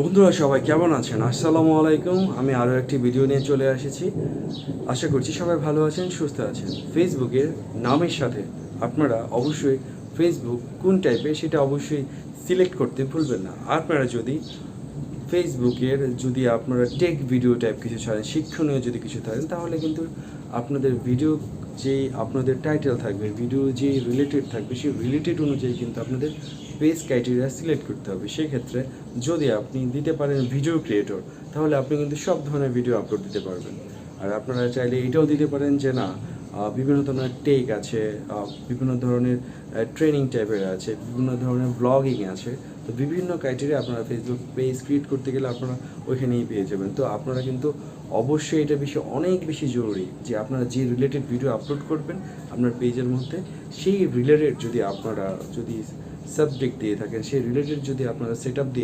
বন্ধুরা সবাই কেমন আছেন? আসসালামু আলাইকুম। আমি আরও একটি ভিডিও নিয়ে চলে এসেছি। আশা করছি সবাই ভালো আছেন, সুস্থ আছেন। ফেসবুকের নামের সাথে আপনারা অবশ্যই ফেসবুক কোন টাইপের সেটা অবশ্যই সিলেক্ট করতে ভুলবেন না। আপনারা যদি আপনারা টেক ভিডিও টাইপ কিছু ছাড়েন, শিক্ষণীয় যদি কিছু ছাড়েন, তাহলে কিন্তু আপনাদের ভিডিও যেই আপনাদের টাইটেল থাকবে, ভিডিও যে রিলেটেড থাকবে, সেই রিলেটেড অনুযায়ী কিন্তু আপনাদের পেজ ক্রাইটেরিয়া সিলেক্ট করতে হবে। সেক্ষেত্রে যদি আপনি দিতে পারেন ভিডিও ক্রিয়েটর, তাহলে আপনি কিন্তু সব ধরনের ভিডিও আপলোড দিতে পারবেন। আর আপনারা চাইলে এটাও দিতে পারেন যে না, বিভিন্ন ধরনের টেক আছে, বিভিন্ন ধরনের ট্রেনিং টাইপের আছে, বিভিন্ন ধরনের ব্লগিং আছে। তো বিভিন্ন ক্রাইটেরিয়া আপনারা ফেসবুক পেজ ক্রিয়েট করতে গেলে আপনারা ওইখানেই পেয়ে যাবেন। তো আপনারা কিন্তু অবশ্যই এটা অনেক বেশি জরুরি যে আপনারা যে রিলেটেড ভিডিও আপলোড করবেন আপনার পেজের মধ্যে, সেই রিলেটেড যদি আপনারা সাবজেক্ট দিয়ে থাকেন, সেই রিলেটেড যদি আপনারা সেট আপ দিয়ে